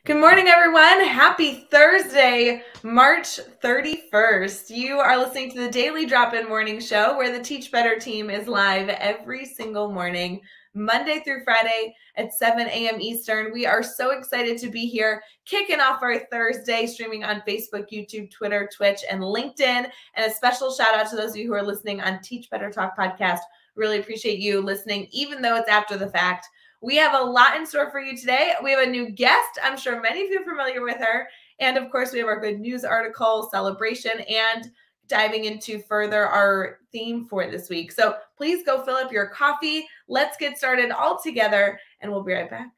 Good morning, everyone. Happy Thursday, March 31st. You are listening to the Daily Drop-In Morning Show, where the Teach Better team is live every single morning, Monday through Friday at 7 a.m. Eastern. We are so excited to be here, kicking off our Thursday, streaming on Facebook, YouTube, Twitter, Twitch, and LinkedIn. And a special shout out to those of you who are listening on Teach Better Talk podcast. Really appreciate you listening, even though it's after the fact. We have a lot in store for you today. We have a new guest. I'm sure many of you are familiar with her. And of course, we have our good news article, celebration, and diving into further our theme for this week. So please go fill up your coffee. Let's get started all together, and we'll be right back.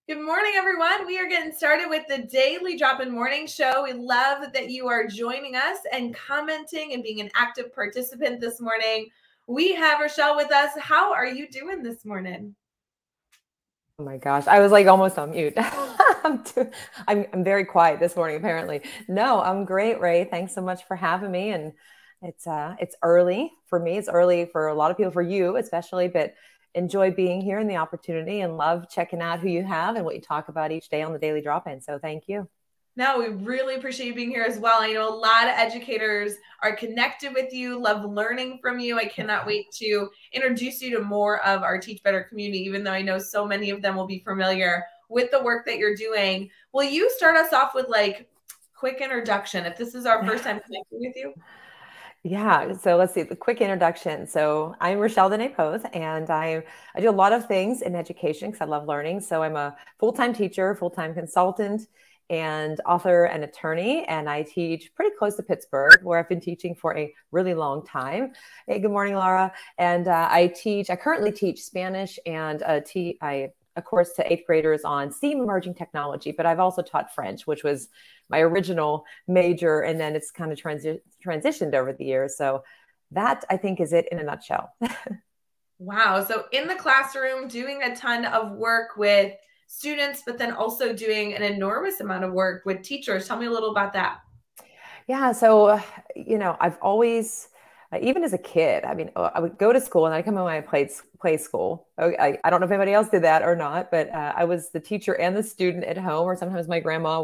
Good morning, everyone. We are getting started with the Daily Drop-In Morning Show. We love that you are joining us and commenting and being an active participant this morning. We have Rachelle with us. How are you doing this morning? Oh my gosh, I was like almost on mute. I'm very quiet this morning, apparently. No, I'm great, Ray. Thanks so much for having me. And it's early for me. It's early for a lot of people, for you especially, but enjoy being here and the opportunity, and love checking out who you have and what you talk about each day on the Daily Drop-In. So thank you. No, we really appreciate you being here as well. I know a lot of educators are connected with you, love learning from you. I cannot wait to introduce you to more of our Teach Better community, even though I know so many of them will be familiar with the work that you're doing. Will you start us off with like quick introduction if this is our first time connecting with you? Yeah, so let's see, the quick introduction. So I'm Rachelle Dene Poth, and I do a lot of things in education because I love learning. So I'm a full-time teacher, full-time consultant, and author and attorney, and I teach pretty close to Pittsburgh, where I've been teaching for a really long time. Hey, good morning, Laura. And I currently teach Spanish and a course to 8th graders on STEAM, emerging technology, but I've also taught French, which was my original major, and then it's kind of transitioned over the years. So that, I think, is it in a nutshell. Wow. So in the classroom, doing a ton of work with students, but then also doing an enormous amount of work with teachers. Tell me a little about that. Yeah. So, I've always, even as a kid, I would go to school and I'd come home and I play school. I don't know if anybody else did that or not, but I was the teacher and the student at home, or sometimes my grandma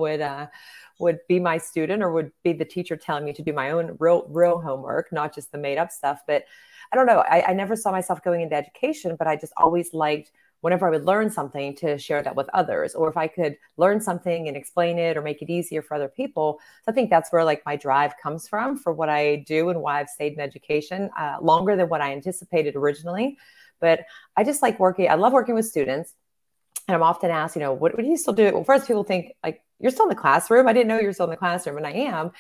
would be my student or would be the teacher telling me to do my own real homework, not just the made up stuff. But I don't know, I never saw myself going into education, but I just always liked, whenever I would learn something, to share that with others, or if I could learn something and explain it or make it easier for other people. So I think that's where like my drive comes from for what I do and why I've stayed in education longer than what I anticipated originally. But I just like working. I love working with students. And I'm often asked, what do you still do? Well, first people think like, you're still in the classroom. I didn't know you were still in the classroom, and I am.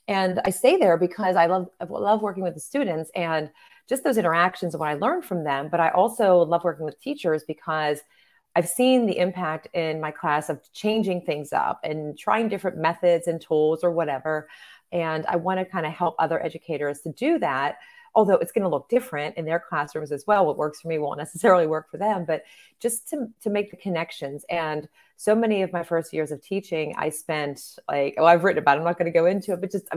And I stay there because I love working with the students and just those interactions and what I learned from them. But I also love working with teachers because I've seen the impact in my class of changing things up and trying different methods and tools or whatever. And I want to kind of help other educators to do that, although it's going to look different in their classrooms as well. What works for me won't necessarily work for them, but just to make the connections. And so many of my first years of teaching, I spent I've written about it, I'm not going to go into it, but just,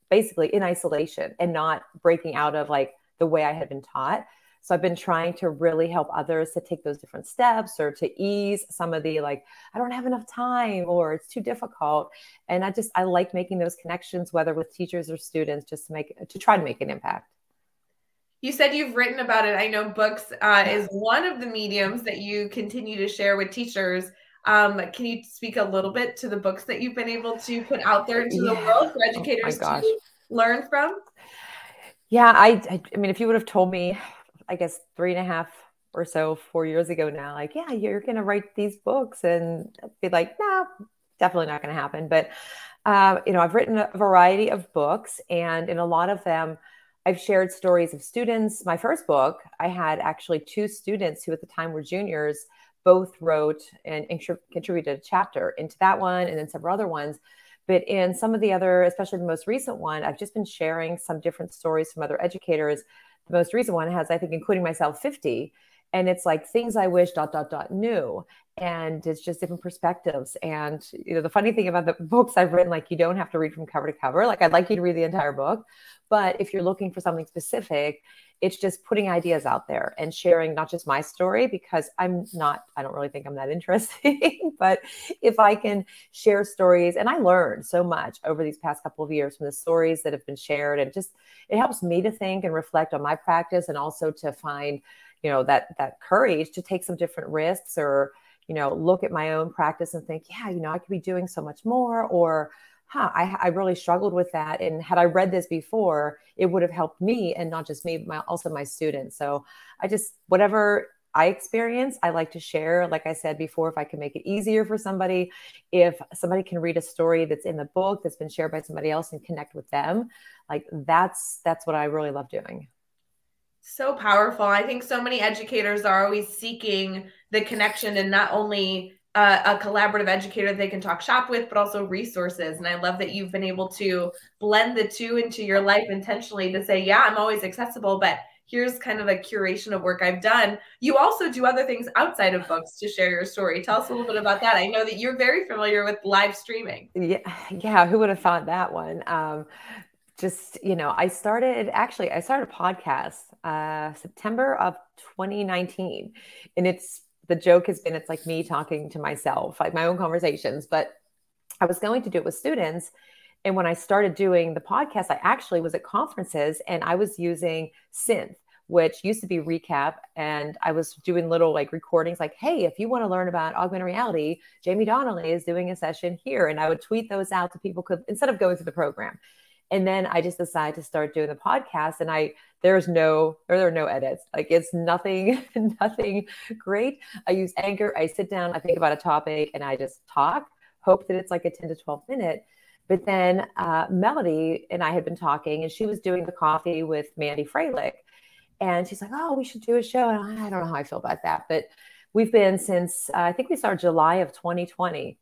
basically in isolation and not breaking out of like the way I had been taught. So I've been trying to really help others to take those different steps, or to ease some of the I don't have enough time, or it's too difficult. And I like making those connections, whether with teachers or students, just to try to make an impact. You said you've written about it. I know books is one of the mediums that you continue to share with teachers. Can you speak a little bit to the books that you've been able to put out there into the world for educators to learn from? Yeah, I mean, if you would have told me, I guess 3.5 or so, 4 years ago now, yeah, you're going to write these books, and I'd be like, no, definitely not going to happen. But, I've written a variety of books, and in a lot of them, I've shared stories of students. My first book, I had actually 2 students who at the time were juniors, both wrote and contributed a chapter into that one and then several other ones. But in some of the other, especially the most recent one, I've just been sharing some different stories from other educators. The most recent one has, I think, including myself, 50. And it's like things I wish ... knew. And it's just different perspectives. And, you know, the funny thing about the books I've written, like, you don't have to read from cover to cover. Like, I'd like you to read the entire book. But if you're looking for something specific, it's just putting ideas out there and sharing not just my story, because I don't really think I'm that interesting, but if I can share stories, and I learned so much over these past couple of years from the stories that have been shared, and just, it helps me to think and reflect on my practice, and also to find, you know, that courage to take some different risks, or, you know, look at my own practice and think, yeah, you know, I could be doing so much more, or I really struggled with that. And had I read this before, it would have helped me, and not just me, but also my students. So whatever I experience, I like to share. Like I said before, if I can make it easier for somebody, if somebody can read a story that's in the book that's been shared by somebody else and connect with them, like that's what I really love doing. So powerful. I think so many educators are always seeking the connection, and not only a collaborative educator that they can talk shop with, but also resources. And I love that you've been able to blend the two into your life intentionally, to say, yeah, I'm always accessible, but here's kind of a curation of work I've done. You also do other things outside of books to share your story. Tell us a little bit about that. I know that you're very familiar with live streaming. Yeah. Who would have thought that one? Just, you know, I started a podcast September of 2019, and the joke has been, it's like me talking to myself, like my own conversations, but I was going to do it with students. And when I started doing the podcast, I actually was at conferences, and I was using Synth, which used to be Recap. And I was doing little like recordings like, hey, if you want to learn about augmented reality, Jamie Donnelly is doing a session here. And I would tweet those out to people instead of going through the program. And then I just decided to start doing the podcast, and there are no edits. Like, it's nothing great. I use Anchor. I sit down, I think about a topic, and I just talk, hope that it's like a 10 to 12 minute. But then Melody and I had been talking, and she was doing the coffee with Mandy Freilich. And she's like, oh, we should do a show. And I don't know how I feel about that. But we've been since, I think we started July of 2020.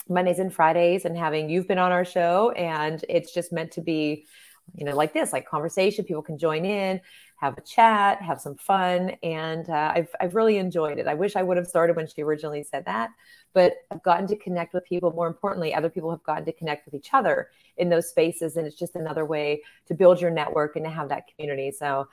Mondays and Fridays, and you've been on our show, and it's just meant to be, you know, like this, like conversation. People can join in, have a chat, have some fun. And I've really enjoyed it. I wish I would have started when she originally said that, but I've gotten to connect with people. More importantly, other people have gotten to connect with each other in those spaces. And it's just another way to build your network and to have that community. So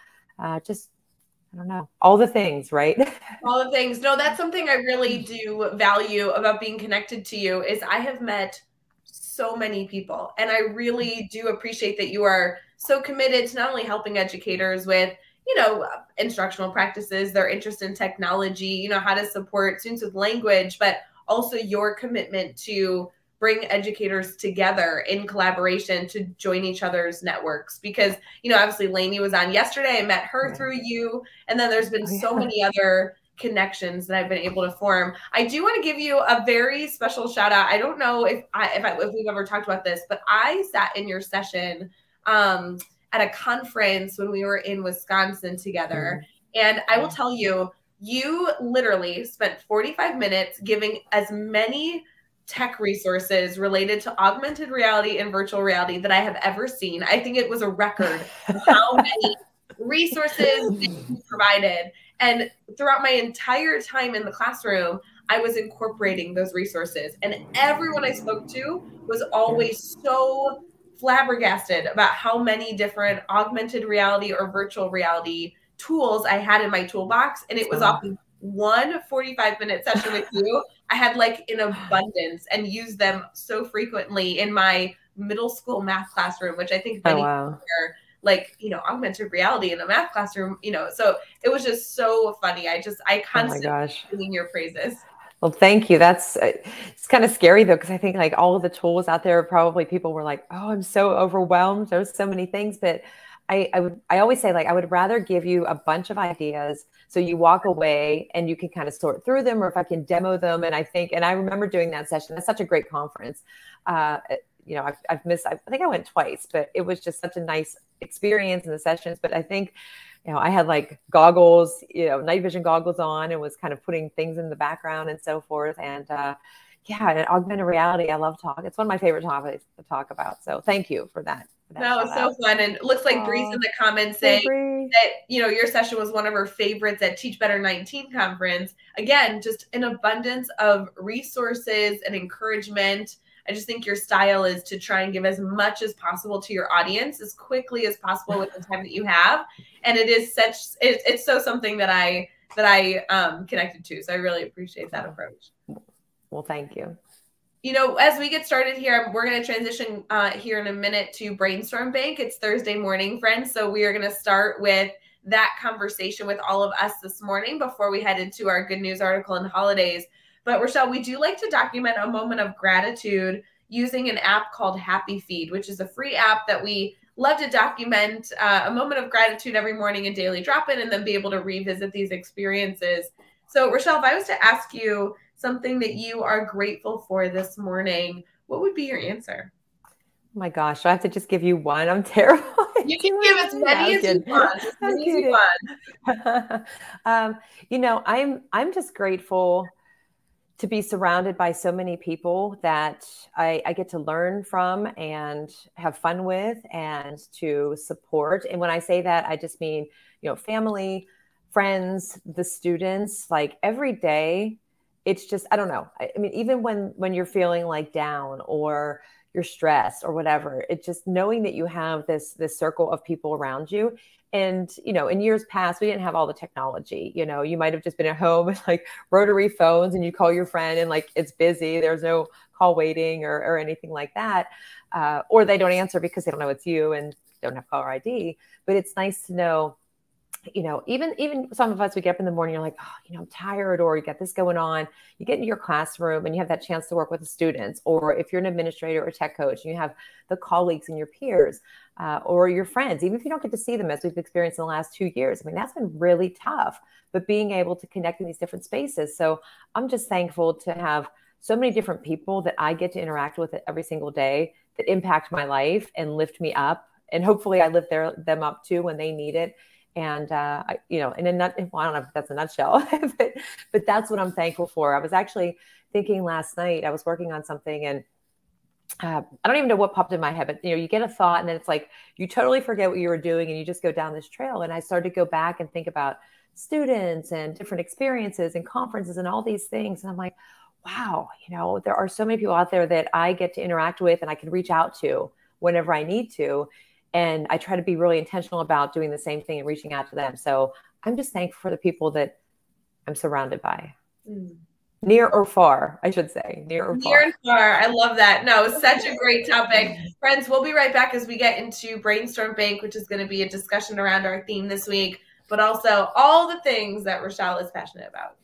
I don't know, all the things, right? All the things. No, that's something I really do value about being connected to you, is I have met so many people, and I really do appreciate that you are so committed to not only helping educators with, you know, instructional practices, their interest in technology, you know, how to support students with language, but also your commitment to bring educators together in collaboration to join each other's networks. Because, you know, obviously Lainey was on yesterday. I met her through you. And then there's been so many other connections that I've been able to form. I do want to give you a very special shout out. I don't know if we've ever talked about this, but I sat in your session at a conference when we were in Wisconsin together. And I will tell you, you literally spent 45 minutes giving as many tech resources related to augmented reality and virtual reality that I have ever seen. I think it was a record of how many resources you provided. And throughout my entire time in the classroom, I was incorporating those resources. And everyone I spoke to was always so flabbergasted about how many different augmented reality or virtual reality tools I had in my toolbox. And it was often one 45-minute session with you. I had like in abundance, and used them so frequently in my middle school math classroom, which I think many people are like, you know, augmented reality in a math classroom, you know, so it was just so funny. I constantly singing your praises. Well, thank you. It's kind of scary though, because I think like all of the tools out there, probably people were like, oh, I'm so overwhelmed. There's so many things, but I always say, like, I would rather give you a bunch of ideas so you walk away and you can kind of sort through them, or if I can demo them. And I remember doing that session. That's such a great conference. You know, I think I went twice, but it was just such a nice experience in the sessions. But I think I had like goggles, night vision goggles on, and was kind of putting things in the background and so forth. And yeah, and augmented reality, I love talk. It's one of my favorite topics to talk about. So thank you for that. No, it's so fun. And it looks like Bree's in the comments saying that, your session was one of her favorites at Teach Better 19 conference. Again, just an abundance of resources and encouragement. I just think your style is to try and give as much as possible to your audience as quickly as possible with the time that you have. And it is it's so something that I connected to. So I really appreciate that approach. Well, thank you. As we get started here, we're going to transition here in a minute to Brainstorm Bank. It's Thursday morning, friends. So we are going to start with that conversation with all of us this morning before we head into our good news article and holidays. But Rachelle, we do like to document a moment of gratitude using an app called Happy Feed, which is a free app that we love to document a moment of gratitude every morning in Daily Drop-In and then be able to revisit these experiences. So Rachelle, if I was to ask you something that you are grateful for this morning, what would be your answer? Oh my gosh, I have to just give you one. I'm terrible. You can give as many as you want. As many as you want. I'm just grateful to be surrounded by so many people that I get to learn from and have fun with and to support. And when I say that, I just mean, family, friends, the students, like every day. It's just, I don't know. I mean, even when you're feeling like down or you're stressed or whatever, it's just knowing that you have this circle of people around you. And, in years past, we didn't have all the technology. You might have just been at home with like rotary phones and you call your friend and like it's busy. There's no call waiting or anything like that. Or they don't answer because they don't know it's you and don't have caller ID. But it's nice to know, even some of us, we get up in the morning, you're like, oh, I'm tired, or you got this going on. You get into your classroom and you have that chance to work with the students, or if you're an administrator or tech coach, and you have the colleagues and your peers or your friends, even if you don't get to see them as we've experienced in the last 2 years. I mean, that's been really tough, but being able to connect in these different spaces. So I'm just thankful to have so many different people that I get to interact with every single day that impact my life and lift me up. And hopefully I lift them up too when they need it. And, I don't know if that's a nutshell, but that's what I'm thankful for. I was actually thinking last night, I was working on something and I don't even know what popped in my head, but you get a thought and then it's like, you totally forget what you were doing and you just go down this trail. And I started to go back and think about students and different experiences and conferences and all these things. And I'm like, wow, there are so many people out there that I get to interact with and I can reach out to whenever I need to. And I try to be really intentional about doing the same thing and reaching out to them. So I'm just thankful for the people that I'm surrounded by. Near or far, I should say. Near or far. Near and far. I love that. No, it's such a great topic. Friends, we'll be right back as we get into Brainstorm Bank, which is going to be a discussion around our theme this week, but also all the things that Rachelle is passionate about.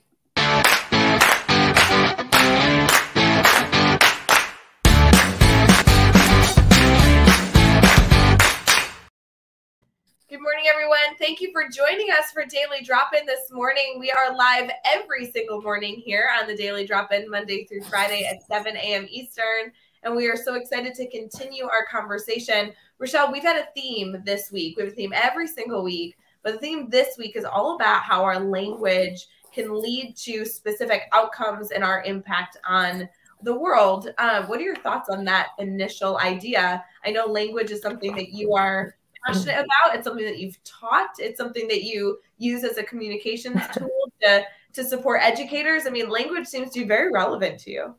Good morning, everyone. Thank you for joining us for Daily Drop-In this morning. We are live every single morning here on the Daily Drop-In, Monday through Friday at 7 a.m. Eastern. And we are so excited to continue our conversation. Rachelle, we've had a theme this week. We have a theme every single week. But the theme this week is all about how our language can lead to specific outcomes and our impact on the world. What are your thoughts on that initial idea? I know language is something that you are passionate about. It's something that you've taught. It's something that you use as a communications tool to support educators. I mean, language seems to be very relevant to you.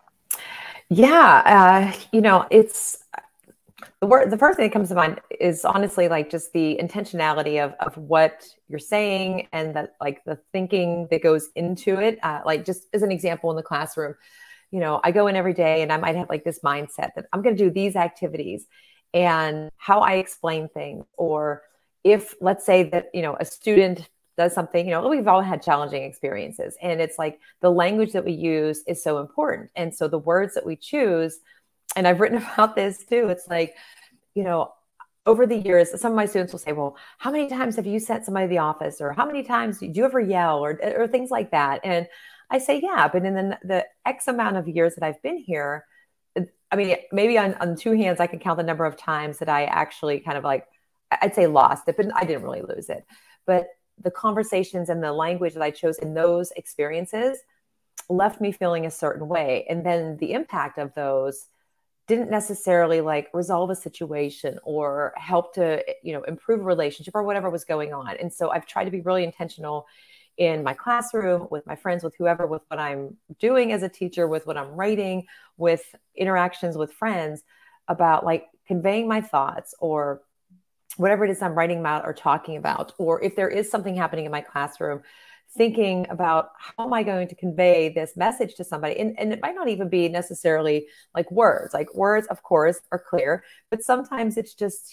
Yeah. It's the first thing that comes to mind is honestly like just the intentionality of what you're saying and the thinking that goes into it. Like just as an example in the classroom, I go in every day and I might have like this mindset that I'm going to do these activities. And how I explain things, or if let's say that, a student does something, we've all had challenging experiences, and it's like the language that we use is so important. And so the words that we choose, and I've written about this too, it's like, over the years, some of my students will say, well, how many times have you sent somebody to the office, or how many times do you ever yell or things like that? And I say, yeah, but in the X amount of years that I've been here, I mean, maybe on two hands, I can count the number of times that I actually kind of like, I'd say lost it, but I didn't really lose it. but the conversations and the language that I chose in those experiences left me feeling a certain way. And then the impact of those didn't necessarily like resolve a situation or help to, improve a relationship or whatever was going on. And so I've tried to be really intentional in my classroom, with my friends, with whoever, with what I'm doing as a teacher, with what I'm writing, with interactions with friends, about like conveying my thoughts or whatever it is I'm writing about or talking about. Or if there is something happening in my classroom, thinking about how am I going to convey this message to somebody? And it might not even be necessarily like words. Like words, of course, are clear, but sometimes it's just,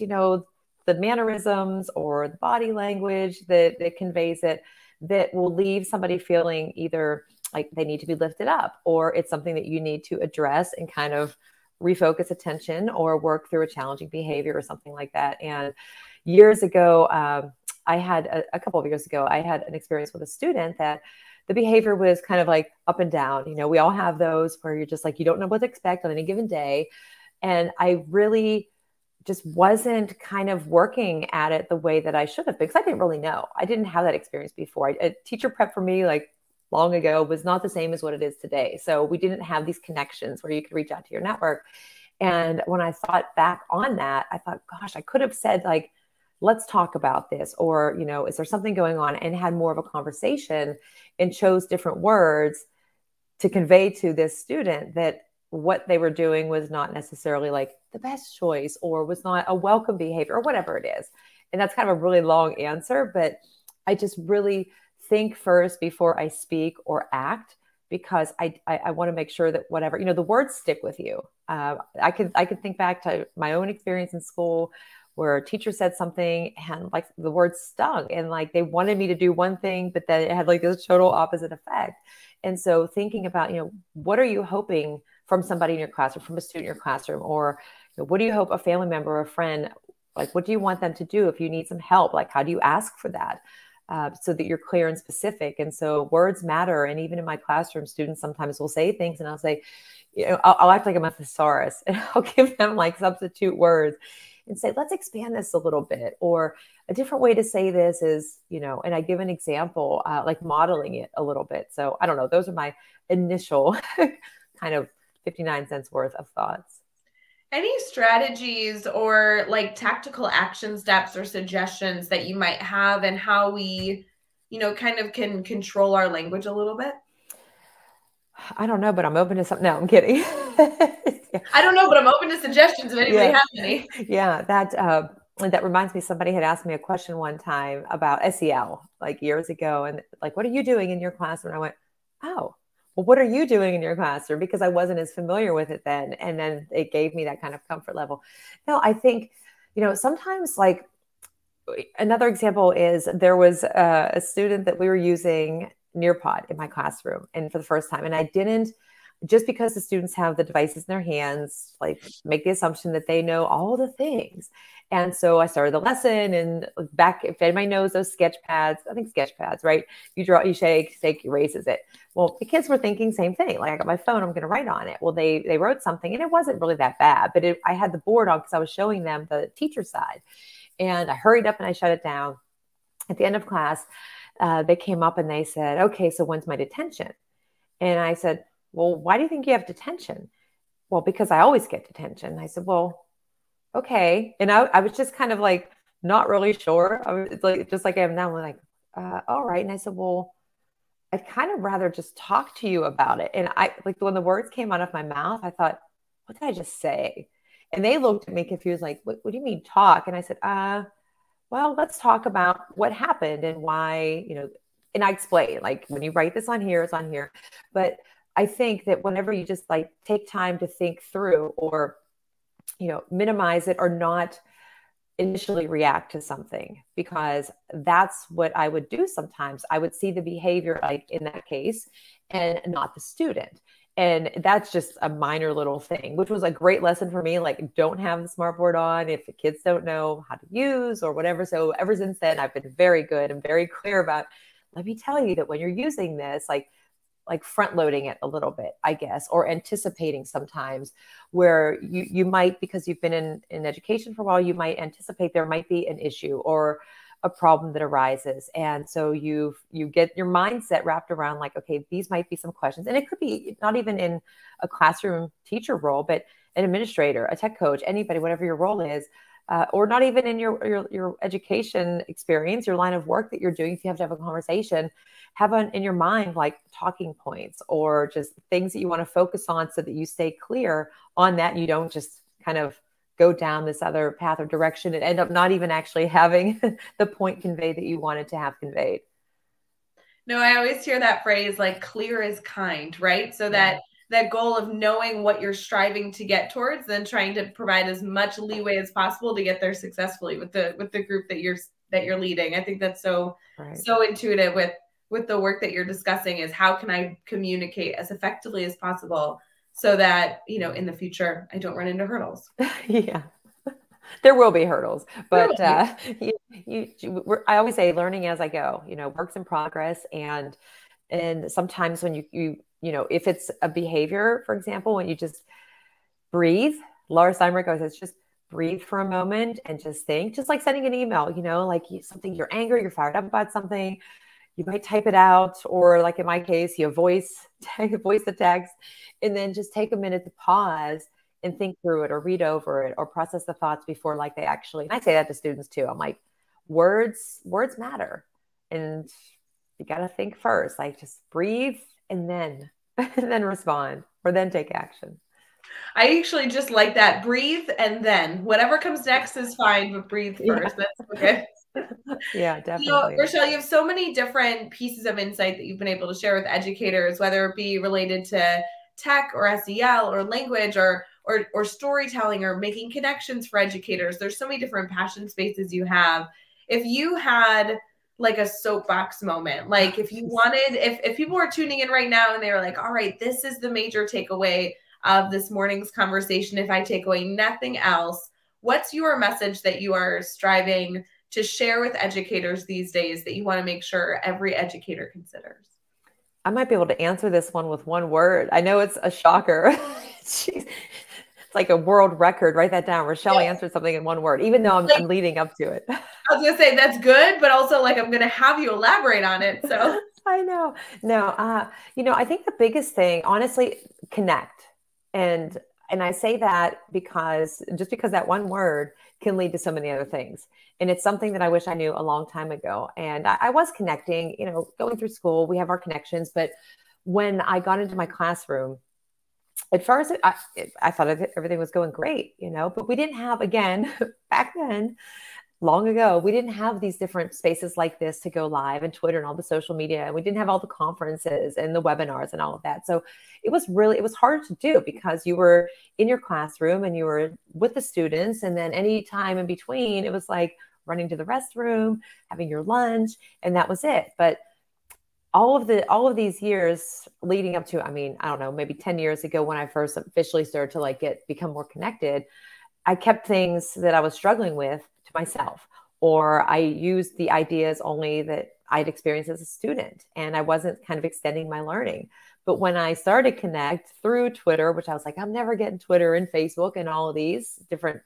the mannerisms or the body language that conveys it, that will leave somebody feeling either like they need to be lifted up, or it's something that you need to address and kind of refocus attention or work through a challenging behavior or something like that. And years ago, I had a couple of years ago, I had an experience with a student that the behavior was kind of like up and down. We all have those where you're just like, you don't know what to expect on any given day. And I really just wasn't kind of working at it the way that I should have, because I didn't really know. I didn't have that experience before. A teacher prep for me, like long ago, was not the same as what it is today. So we didn't have these connections where you could reach out to your network. And when I thought back on that, I thought, gosh, I could have said like, let's talk about this, or, is there something going on, and had more of a conversation and chose different words to convey to this student that what they were doing was not necessarily like the best choice, or was not a welcome behavior, or whatever it is. And that's kind of a really long answer, but I just really think first before I speak or act, because I want to make sure that whatever, the words stick with you. I could think back to my own experience in school, where a teacher said something and like the words stung, and like they wanted me to do one thing, but then it had like this total opposite effect. And so thinking about, what are you hoping from somebody in your classroom, from a student in your classroom, or what do you hope a family member or a friend, like, what do you want them to do if you need some help? Like, how do you ask for that? So that you're clear and specific. And so words matter. And even in my classroom, students sometimes will say things and I'll say, I'll act like I'm a thesaurus, and I'll give them like substitute words and say, let's expand this a little bit. Or a different way to say this is, and I give an example, like modeling it a little bit. So I don't know, those are my initial kind of 59 cents worth of thoughts. Any strategies or like tactical action steps or suggestions that you might have, and how we, kind of can control our language a little bit? I don't know, but I'm open to something. No, I'm kidding. Yeah. I don't know, but I'm open to suggestions if anybody has any. Yeah, that reminds me, somebody had asked me a question one time about SEL like years ago, and like, what are you doing in your classroom? And I went, oh, well, what are you doing in your classroom? Because I wasn't as familiar with it then. And then it gave me that kind of comfort level. No, I think, sometimes like another example is there was a student that we were using Nearpod in my classroom, and for the first time, and I didn't, just because the students have the devices in their hands, like make the assumption that they know all the things. And so I started the lesson, and back, if anybody knows those sketch pads, I think sketch pads, right? You draw, you shake, erases it. Well, the kids were thinking same thing. Like, I got my phone, I'm going to write on it. Well, they wrote something, and it wasn't really that bad, but I had the board on because I was showing them the teacher side, and I hurried up and I shut it down. At the end of class, they came up and they said, okay, so when's my detention? And I said, well, why do you think you have detention? Well, because I always get detention. And I said, well, okay. And I was just kind of like, not really sure. I was like, just like I am now, I'm like, all right. And I said, well, I'd kind of rather just talk to you about it. And I, like, when the words came out of my mouth, I thought, what did I just say? And they looked at me confused, like, what do you mean talk? And I said, well, let's talk about what happened and why, and I explained, like, when you write this on here, it's on here. But I think that whenever you just like take time to think through, or, minimize it, or not initially react to something, because that's what I would do sometimes. I would see the behavior, like in that case, and not the student. And that's just a minor little thing, which was a great lesson for me. Like, don't have the smartboard on if the kids don't know how to use or whatever. So ever since then, I've been very good and very clear about, let me tell you that when you're using this, like front loading it a little bit, I guess, or anticipating sometimes, where you might, because you've been in education for a while, you might anticipate there might be an issue or a problem that arises. And so you get your mindset wrapped around like, okay, these might be some questions. And it could be not even in a classroom teacher role, but an administrator, a tech coach, anybody, whatever your role is, or not even in your education experience, your line of work that you're doing. If you have to have a conversation, have in your mind like talking points or just things that you want to focus on so that you stay clear on that. You don't just kind of go down this other path or direction and end up not even actually having the point conveyed that you wanted to have conveyed. No, I always hear that phrase like clear is kind, right? So that goal of knowing what you're striving to get towards, then trying to provide as much leeway as possible to get there successfully with the group that you're leading. I think that's so intuitive with the work that you're discussing is how can I communicate as effectively as possible so that, in the future I don't run into hurdles. Yeah. There will be hurdles, but I always say learning as I go, works in progress. And sometimes when you if it's a behavior, for example, when you just breathe, Laura Steinberg always says, just breathe for a moment and just think, just like sending an email, like something, you're angry, you're fired up about something, you might type it out, or like in my case, you voice the text, and then just take a minute to pause and think through it or read over it or process the thoughts before like they actually, and I say that to students too. I'm like, words matter. And you got to think first, like just breathe and then respond or then take action. I actually just like that. Breathe and then whatever comes next is fine, but breathe first. Yeah. That's okay. Yeah, definitely. Rachelle, you have so many different pieces of insight that you've been able to share with educators, whether it be related to tech or SEL or language or storytelling or making connections for educators. There's so many different passion spaces you have. If you had like a soapbox moment, like if you wanted, if people were tuning in right now and they were like, all right, this is the major takeaway of this morning's conversation. If I take away nothing else, what's your message that you are striving to share with educators these days that you want to make sure every educator considers? I might be able to answer this one with one word. I know it's a shocker. It's like a world record. Write that down. Rachelle answered something in one word, even though I'm leading up to it. I was going to say that's good, but also like I'm going to have you elaborate on it. So I know. No, I think the biggest thing, honestly, connect. And I say that because that one word can lead to so many other things. And it's something that I wish I knew a long time ago. And I was connecting, going through school, we have our connections. But when I got into my classroom, at first, I thought everything was going great, but we didn't have, again, back then, long ago, we didn't have these different spaces like this to go live and Twitter and all the social media. And we didn't have all the conferences and the webinars and all of that. So it was hard to do because you were in your classroom and you were with the students. And then any time in between, it was like running to the restroom, having your lunch, and that was it. But all of these years leading up to, I don't know, maybe 10 years ago when I first officially started to become more connected, I kept things that I was struggling with to myself, or I used the ideas only that I'd experienced as a student, and I wasn't kind of extending my learning. But when I started to connect through Twitter, which I was like, I'm never getting Twitter and Facebook and all of these different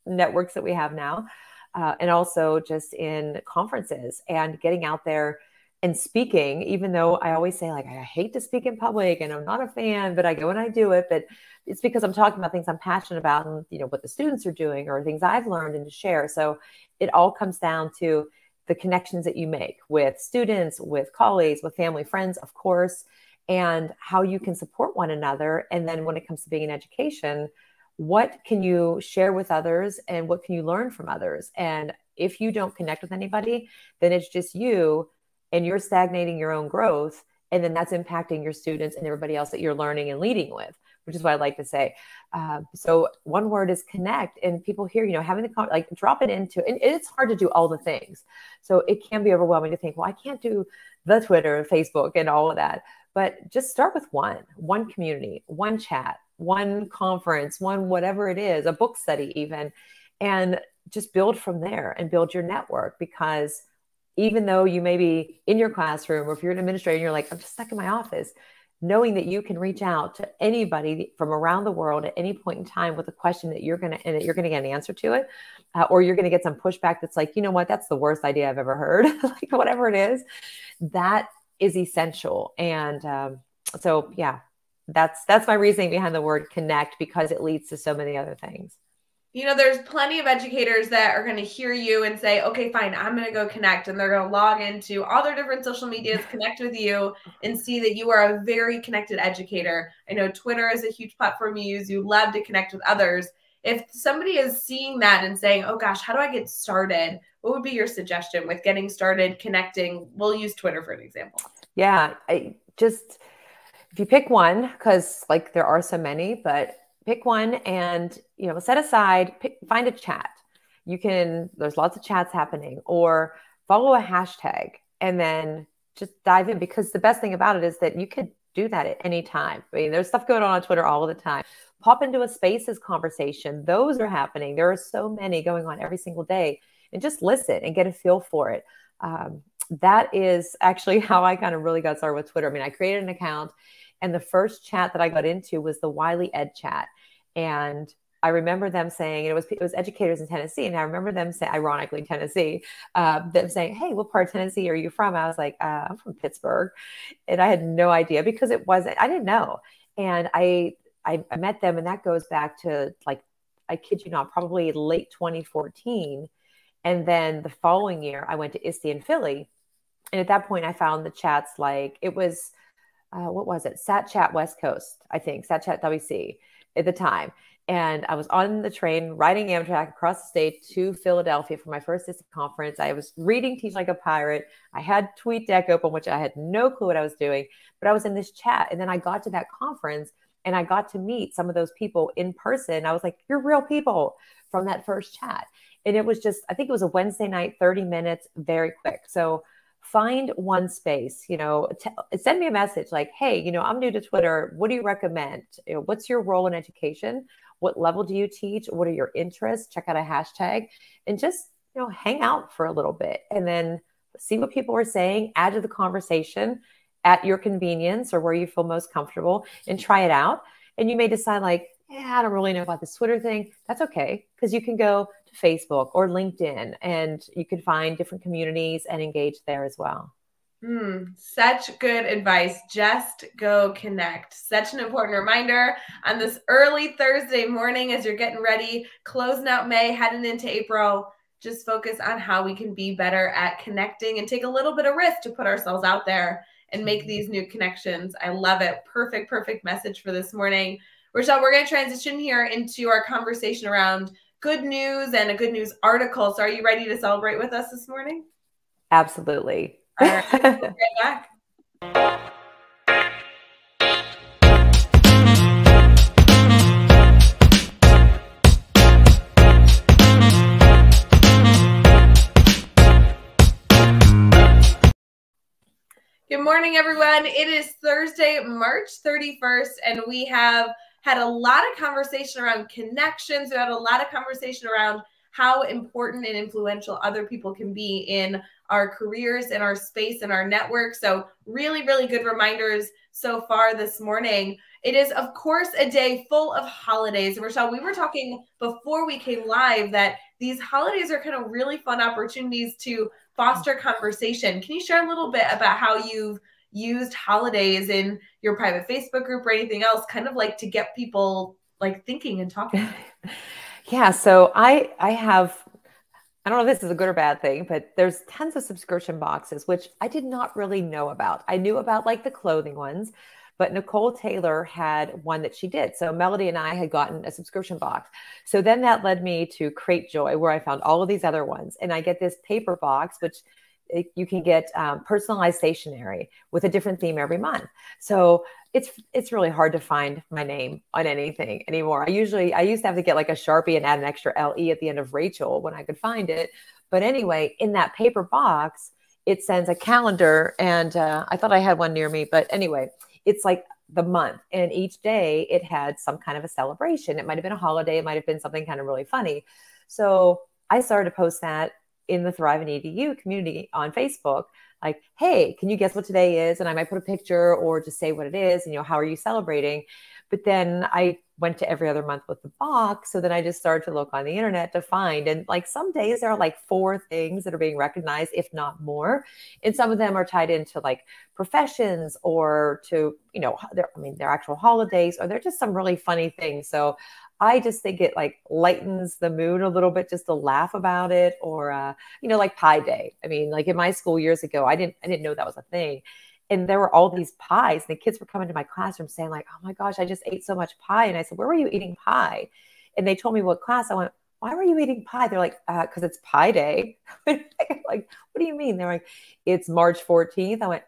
networks that we have now, and also just in conferences and getting out there and speaking, even though I always say like, I hate to speak in public and I'm not a fan, but I go and I do it. But it's because I'm talking about things I'm passionate about and, what the students are doing or things I've learned and to share. So it all comes down to the connections that you make with students, with colleagues, with family, friends, of course, and how you can support one another. And then when it comes to being in education, what can you share with others and what can you learn from others? And if you don't connect with anybody, then it's just you and you're stagnating your own growth. And then that's impacting your students and everybody else that you're learning and leading with, which is what I like to say. So one word is connect, and people here, having the drop it into, and it's hard to do all the things. So it can be overwhelming to think, well, I can't do the Twitter, Facebook, and all of that. But just start with one community, one chat, one conference, one whatever it is, a book study even, and just build from there and build your network. Because even though you may be in your classroom, or if you're an administrator and you're like, I'm just stuck in my office, knowing that you can reach out to anybody from around the world at any point in time with a question that you're going to get an answer to it, or you're going to get some pushback that's like, you know what, that's the worst idea I've ever heard, like whatever it is, that is essential. And so, yeah, that's my reasoning behind the word connect, because it leads to so many other things. You know, there's plenty of educators that are going to hear you and say, okay, fine, I'm going to go connect. And they're going to log into all their different social medias, connect with you, and see that you are a very connected educator. I know Twitter is a huge platform you use. You love to connect with others. If somebody is seeing that and saying, oh gosh, how do I get started? What would be your suggestion with getting started, connecting? We'll use Twitter for an example. Yeah, if you pick one, because like there are so many, but pick one and, set aside, find a chat. There's lots of chats happening, or follow a hashtag and then just dive in, because the best thing about it is that you could do that at any time. I mean, there's stuff going on Twitter all the time. Pop into a spaces conversation. Those are happening. There are so many going on every single day, and just listen and get a feel for it. That is actually how I kind of really got started with Twitter. I mean, I created an account, and the first chat that I got into was the Wiley Ed chat. And I remember them saying, it was educators in Tennessee. And I remember them saying, ironically, Tennessee, them saying, hey, what part of Tennessee are you from? I was like, I'm from Pittsburgh. And I had no idea, because I didn't know. And I met them, and that goes back to, like, I kid you not, probably late 2014. And then the following year I went to ISTE in Philly. And at that point I found the chats, like it was, what was it? Sat Chat West Coast, I think, Sat Chat WC at the time. And I was on the train riding Amtrak across the state to Philadelphia for my first ISTE conference. I was reading Teach Like a Pirate. I had TweetDeck open, which I had no clue what I was doing, but I was in this chat. And then I got to that conference and I got to meet some of those people in person. I was like, you're real people, from that first chat. And it was just, I think it was a Wednesday night, 30 minutes, very quick. So find one space, send me a message like, hey, I'm new to Twitter. What do you recommend? What's your role in education? What level do you teach? What are your interests? Check out a hashtag and just, hang out for a little bit, and then see what people are saying, add to the conversation at your convenience or where you feel most comfortable, and try it out. And you may decide like, I don't really know about this Twitter thing. That's okay, because you can go to Facebook or LinkedIn and you can find different communities and engage there as well. Such good advice. Just go connect. Such an important reminder on this early Thursday morning as you're getting ready, closing out May, heading into April. Just focus on how we can be better at connecting and take a little bit of risk to put ourselves out there and make these new connections. I love it. Perfect, perfect message for this morning. Rachelle, we're going to transition here into our conversation around good news and a good news article. So are you ready to celebrate with us this morning? Absolutely. All right, we'll be right back. Good morning, everyone. It is Thursday, March 31st, and we have had a lot of conversation around connections. We had a lot of conversation around how important and influential other people can be in our careers, in our space, in our network. So really, really good reminders so far this morning. It is, of course, a day full of holidays. Rachelle, we were talking before we came live that these holidays are kind of really fun opportunities to foster conversation. Can you share a little bit about how you've used holidays in your private Facebook group or anything else, kind of like to get people like thinking and talking? Yeah. So I don't know if this is a good or bad thing, but there's tons of subscription boxes, which I did not really know about. I knew about like the clothing ones, but Nicole Taylor had one that she did. So Melody and I had gotten a subscription box. So then that led me to Crate Joy, where I found all of these other ones. And I get this paper box, which you can get personalized stationery with a different theme every month. So it's really hard to find my name on anything anymore. I used to have to get like a Sharpie and add an extra LE at the end of Rachel when I could find it. But anyway, in that paper box, it sends a calendar, and I thought I had one near me, but anyway, it's like the month, and each day it had some kind of a celebration. It might've been a holiday. It might've been something kind of really funny. So I started to post that in the Thrive and EDU community on Facebook, like, hey, can you guess what today is? And I might put a picture or just say what it is, and, how are you celebrating? But then I went to every other month with the box. So then I just started to look on the internet to find, and like some days there are like 4 things that are being recognized, if not more. And some of them are tied into like professions or to, their actual holidays, or they're just some really funny things. So I just think it like lightens the mood a little bit just to laugh about it. Or, like Pie Day. I mean, like in my school years ago, I didn't know that was a thing. And there were all these pies, and the kids were coming to my classroom saying like, oh my gosh, I just ate so much pie. And I said, where were you eating pie? And they told me what class. I went, why were you eating pie? They're like, because it's Pie Day. Like, what do you mean? They're like, it's March 14th. I went,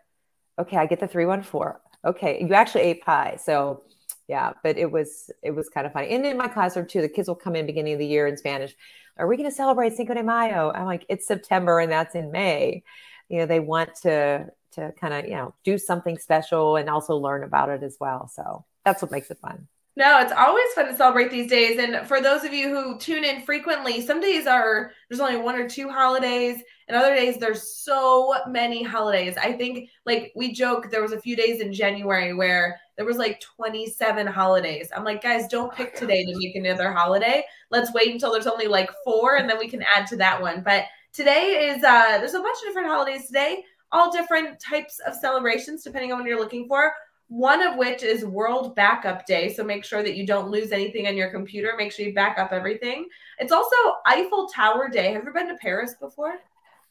okay, I get the 314. Okay, you actually ate pie. So yeah, but it was kind of funny. And in my classroom too, the kids will come in beginning of the year in Spanish. Are we going to celebrate Cinco de Mayo? I'm like, it's September and that's in May. They want to kind of, do something special and also learn about it as well. So that's what makes it fun. No, it's always fun to celebrate these days. And for those of you who tune in frequently, some days there's only 1 or 2 holidays, and other days there's so many holidays. I think, like, we joke, there was a few days in January where there was like 27 holidays. I'm like, guys, don't pick today to make another holiday. Let's wait until there's only like 4, and then we can add to that one. But today is, there's a bunch of different holidays today, all different types of celebrations depending on what you're looking for. One of which is World Backup Day. So make sure that you don't lose anything on your computer. Make sure you back up everything. It's also Eiffel Tower Day. Have you ever been to Paris before?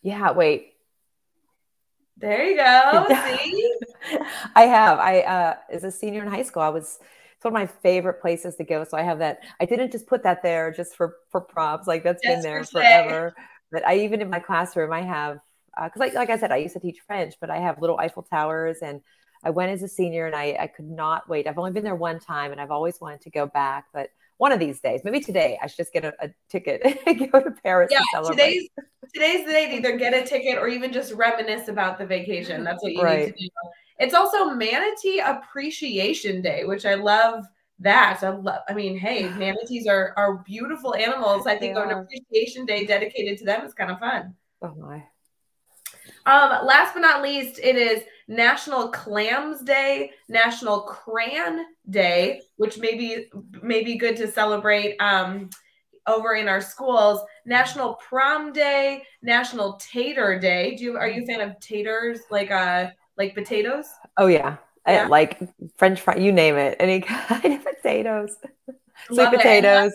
Yeah, wait. There you go. See? I have. As a senior in high school, it's one of my favorite places to go. So I have that. I didn't just put that there just for props. Like that's been there forever. But I even in my classroom, I have, because like I said, I used to teach French, but I have little Eiffel Towers, and I went as a senior, and I could not wait. I've only been there one time, and I've always wanted to go back. But one of these days, maybe today, I should just get a ticket and go to Paris to celebrate. Today's the day to either get a ticket or even just reminisce about the vacation. That's what you need to do. It's also Manatee Appreciation Day, which I love that. I mean, hey, manatees are beautiful animals. I think an appreciation day dedicated to them is kind of fun. Oh my. Last but not least, it is National Clams Day, National Crayon Day, which may be good to celebrate over in our schools. National Prom Day, National Tater Day. Are you a fan of taters, like potatoes? Oh yeah. Like French fry, you name it, any kind of potatoes. Sweet potatoes.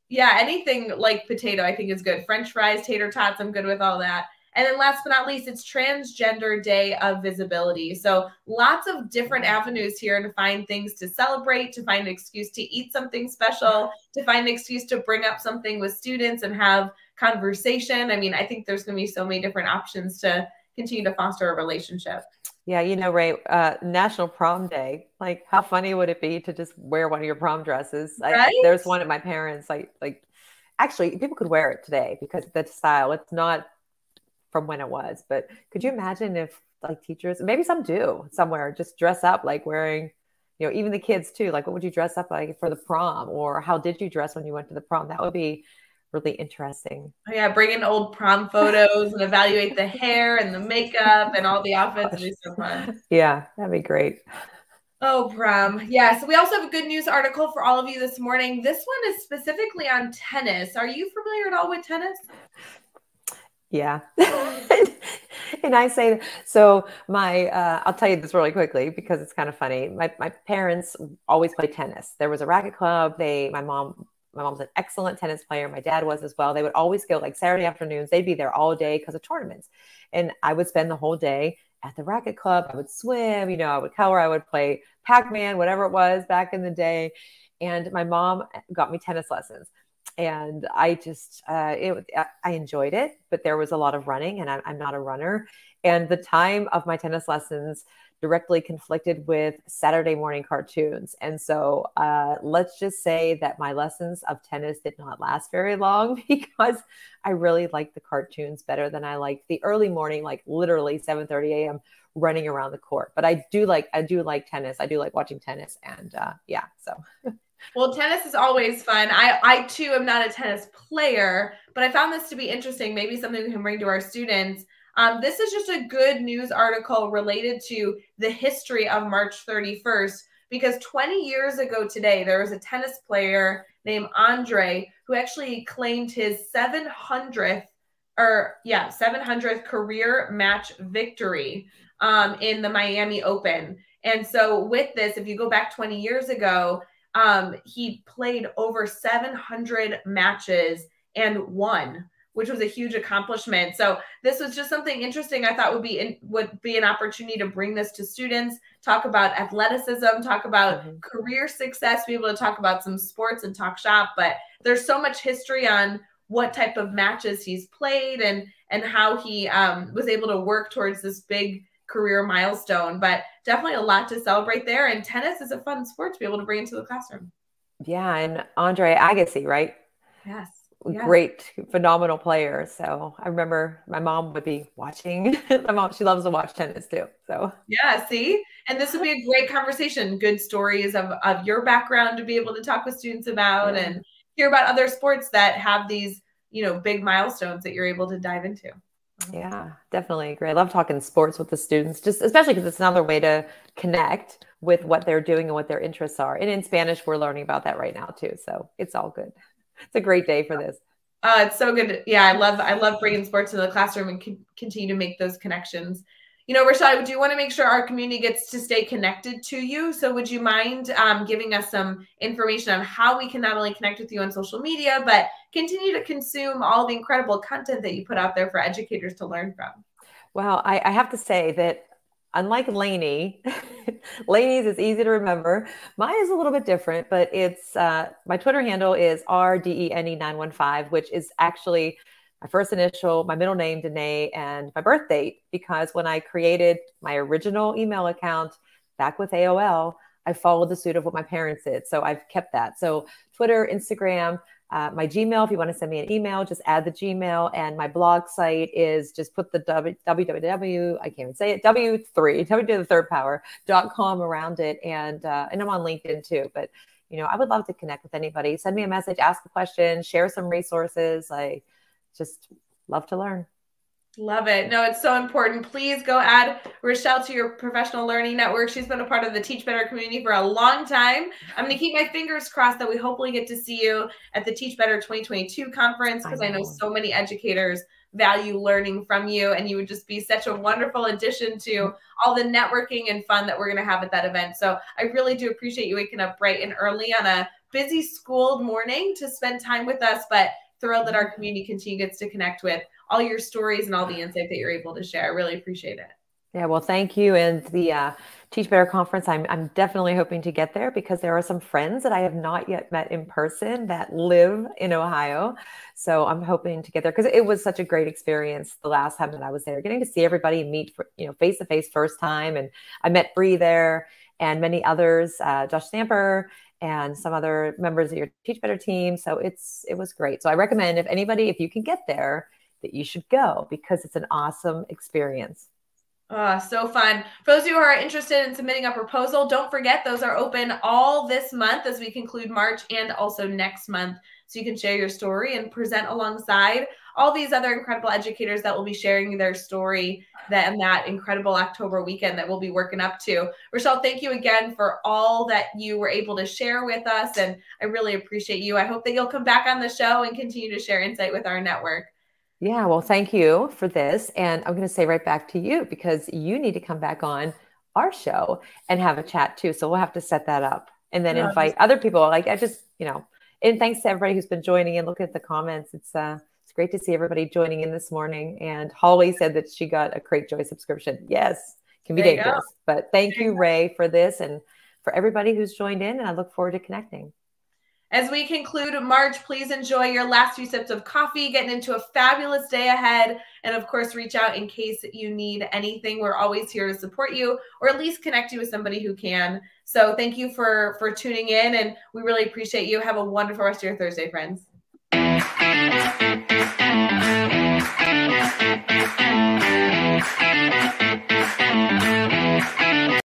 Yeah, anything like potato I think is good. French fries, tater tots, I'm good with all that. And then last but not least, it's Transgender Day of Visibility. So lots of different avenues here to find things to celebrate, to find an excuse to eat something special, to find an excuse to bring up something with students and have conversation. I mean, I think there's going to be so many different options to continue to foster a relationship. Yeah, Ray, National Prom Day. Like, how funny would it be to just wear one of your prom dresses? Right? There's one at my parents. Like, actually, people could wear it today because the style. It's not from when it was, but could you imagine if like teachers, maybe some do somewhere, just dress up like wearing, even the kids too, like what would you dress up like for the prom, or how did you dress when you went to the prom? That would be really interesting. Oh, yeah, bring in old prom photos and evaluate the hair and the makeup and all the outfits. It'd be so fun. Yeah, that'd be great. Oh, prom. Yeah, so we also have a good news article for all of you this morning. This one is specifically on tennis. Are you familiar at all with tennis? Yeah. And I say, so I'll tell you this really quickly because it's kind of funny. My parents always played tennis. There was a racket club. My mom's an excellent tennis player. My dad was as well. They would always go like Saturday afternoons. They'd be there all day because of tournaments. And I would spend the whole day at the racket club. I would swim, I would color, I would play Pac-Man, whatever it was back in the day. And my mom got me tennis lessons. And I just, I enjoyed it, but there was a lot of running, and I'm not a runner. And the time of my tennis lessons directly conflicted with Saturday morning cartoons. And so let's just say that my lessons of tennis did not last very long because I really liked the cartoons better than I liked the early morning, like literally 7:30 a.m. running around the court. But I do like tennis. I do like watching tennis. And so. Well, tennis is always fun. I too am not a tennis player, but I found this to be interesting. Maybe something we can bring to our students. This is just a good news article related to the history of March 31st, because 20 years ago today, there was a tennis player named Andre who actually claimed his 700th career match victory in the Miami Open. And so with this, if you go back 20 years ago, he played over 700 matches and won, which was a huge accomplishment. So this was just something interesting I thought would be an opportunity to bring this to students, talk about athleticism, talk about career success, be able to talk about some sports and talk shop. But there's so much history on what type of matches he's played and how he was able to work towards this big career milestone. But definitely a lot to celebrate there. And tennis is a fun sport to be able to bring into the classroom. Yeah. And Andre Agassi, right? Yes. Great, phenomenal player. So I remember my mom would be watching. My mom, she loves to watch tennis too. So yeah, see, and this would be a great conversation. Good stories of your background to be able to talk with students about and hear about other sports that have these, big milestones that you're able to dive into. Yeah, definitely agree. I love talking sports with the students, just especially because it's another way to connect with what they're doing and what their interests are. And in Spanish, we're learning about that right now too. So it's all good. It's a great day for this. It's so good. Yeah, I love bringing sports into the classroom and continue to make those connections. Rachelle, I do want to make sure our community gets to stay connected to you. So would you mind giving us some information on how we can not only connect with you on social media, but continue to consume all the incredible content that you put out there for educators to learn from? Well, I have to say that unlike Lainey, Lainey's is easy to remember. Mine is a little bit different, but it's my Twitter handle is RDENE915, which is actually my first initial, my middle name, Dene, and my birth date, because when I created my original email account back with AOL, I followed the suit of what my parents did. So I've kept that. So Twitter, Instagram, my Gmail, if you want to send me an email, just add the Gmail. And my blog site is just put the www, I can't even say it, W3, W to the third power.com around it. And I'm on LinkedIn too. But, I would love to connect with anybody. Send me a message, ask a question, share some resources. I just love to learn. Love it. No, it's so important. Please go add Rachelle to your professional learning network. She's been a part of the Teach Better community for a long time. I'm going to keep my fingers crossed that we hopefully get to see you at the Teach Better 2022 conference, because I know so many educators value learning from you, and you would just be such a wonderful addition to all the networking and fun that we're going to have at that event. So I really do appreciate you waking up bright and early on a busy school morning to spend time with us, but thrilled that our community gets to connect with all your stories and all the insight that you're able to share. I really appreciate it. Yeah, well, thank you. And the Teach Better conference, I'm definitely hoping to get there, because there are some friends that I have not yet met in person that live in Ohio. So I'm hoping to get there, because it was such a great experience the last time that I was there, getting to see everybody and meet, face to face first time. And I met Bree there and many others, Josh Stamper, and some other members of your Teach Better team. So it was great. So I recommend, if you can get there, that you should go, because it's an awesome experience. So fun. For those of you who are interested in submitting a proposal, don't forget those are open all this month as we conclude March, and also next month. So you can share your story and present alongside all these other incredible educators that will be sharing their story that incredible October weekend that we'll be working up to. Rachelle, thank you again for all that you were able to share with us, and I really appreciate you. I hope that you'll come back on the show and continue to share insight with our network. Yeah, well, thank you for this. And I'm going to say right back to you, because you need to come back on our show and have a chat too. So we'll have to set that up and then invite other people. And thanks to everybody who's been joining in. Look at the comments. It's great to see everybody joining in this morning. And Holly said that she got a Crate Joy subscription. Yes, can be dangerous. But thank you, Ray, for this, and for everybody who's joined in. And I look forward to connecting. As we conclude March, please enjoy your last few sips of coffee, getting into a fabulous day ahead. And of course, reach out in case you need anything. We're always here to support you, or at least connect you with somebody who can. So thank you for tuning in, and we really appreciate you. Have a wonderful rest of your Thursday, friends.